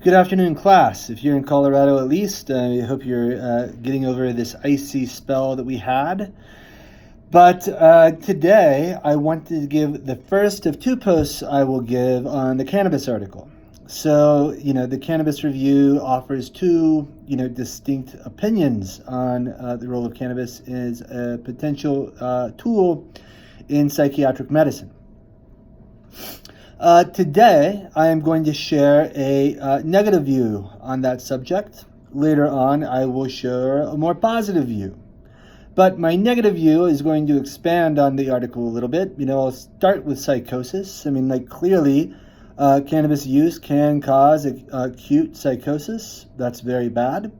Good afternoon, class. If you're in Colorado at least, I hope you're getting over this icy spell that we had. But today I wanted to give the first of two posts I will give on the cannabis article. So, the Cannabis Review offers two, distinct opinions on the role of cannabis as a potential tool in psychiatric medicine. Today, I am going to share a negative view on that subject. Later on, I will share a more positive view. But my negative view is going to expand on the article a little bit. I'll start with psychosis. Clearly, cannabis use can cause acute psychosis. That's very bad.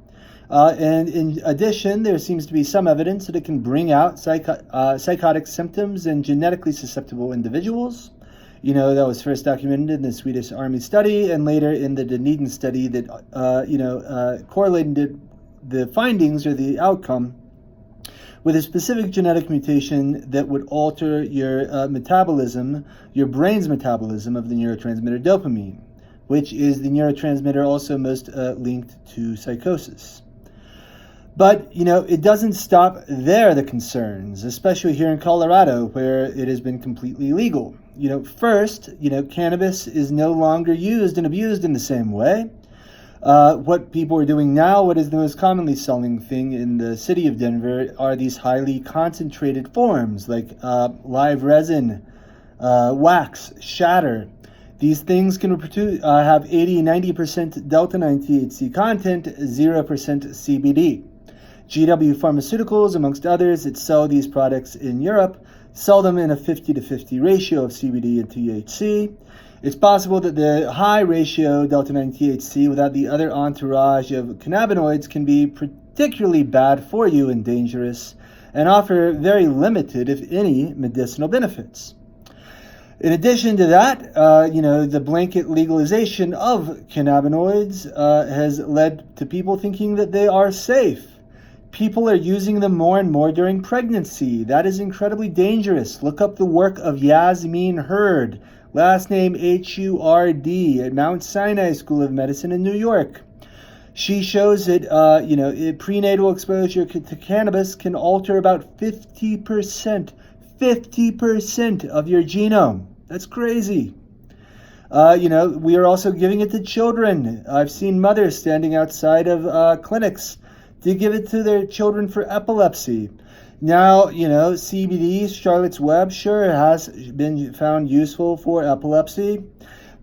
And in addition, there seems to be some evidence that it can bring out psychotic symptoms in genetically susceptible individuals. That was first documented in the Swedish Army study and later in the Dunedin study that, correlated the findings or the outcome with a specific genetic mutation that would alter your metabolism, your brain's metabolism of the neurotransmitter dopamine, which is the neurotransmitter also most linked to psychosis. But, it doesn't stop there, the concerns, especially here in Colorado, where it has been completely legal. First, cannabis is no longer used and abused in the same way. What people are doing now, what is the most commonly selling thing in the city of Denver, are these highly concentrated forms like live resin, wax, shatter. These things can have 80-90% delta-9 THC content, 0% CBD. GW Pharmaceuticals, amongst others, that sell these products in Europe, sell them in a 50-50 ratio of CBD and THC. It's possible that the high ratio delta-9 THC without the other entourage of cannabinoids can be particularly bad for you and dangerous and offer very limited, if any, medicinal benefits. In addition to that, the blanket legalization of cannabinoids has led to people thinking that they are safe. People are using them more and more during pregnancy. That is incredibly dangerous. Look up the work of Yasmin Hurd, last name Hurd, at Mount Sinai School of Medicine in New York. She shows that, prenatal exposure to cannabis can alter about 50% of your genome. That's crazy. We are also giving it to children. I've seen mothers standing outside of clinics to give it to their children for epilepsy. Now, CBD, Charlotte's Web, sure has been found useful for epilepsy,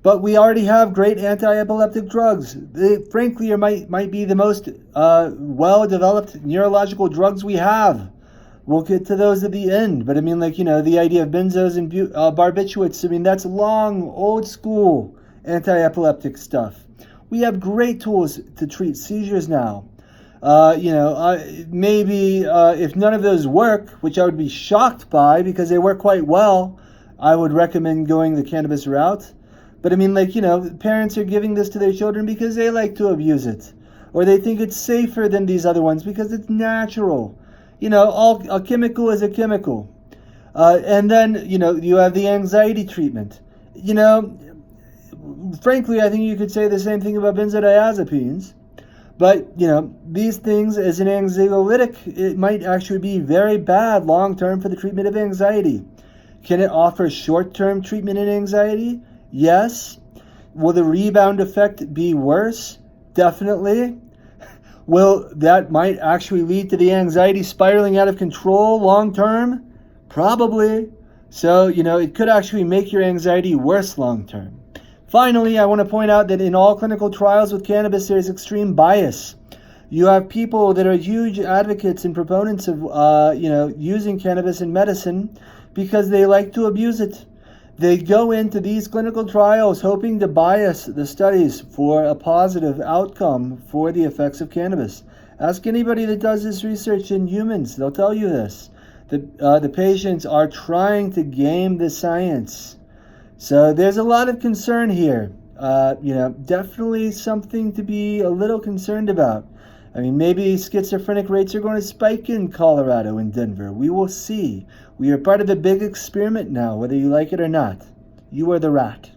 but we already have great anti-epileptic drugs. They, frankly, might be the most well-developed neurological drugs we have. We'll get to those at the end, but the idea of benzos and barbiturates, that's long, old school anti-epileptic stuff. We have great tools to treat seizures now. Maybe if none of those work, which I would be shocked by because they work quite well, I would recommend going the cannabis route. But parents are giving this to their children because they like to abuse it, or they think it's safer than these other ones because it's natural. A chemical is a chemical. And then, you have the anxiety treatment. Frankly, I think you could say the same thing about benzodiazepines. But, these things as an anxiolytic, it might actually be very bad long-term for the treatment of anxiety. Can it offer short-term treatment in anxiety? Yes. Will the rebound effect be worse? Definitely. That might actually lead to the anxiety spiraling out of control long-term? Probably. So, it could actually make your anxiety worse long-term. Finally, I want to point out that in all clinical trials with cannabis, there's extreme bias. You have people that are huge advocates and proponents of, using cannabis in medicine because they like to abuse it. They go into these clinical trials hoping to bias the studies for a positive outcome for the effects of cannabis. Ask anybody that does this research in humans. They'll tell you this. The patients are trying to game the science. So there's a lot of concern here. Definitely something to be a little concerned about. Maybe schizophrenic rates are going to spike in Colorado and Denver. We will see. We are part of a big experiment now, whether you like it or not. You are the rat.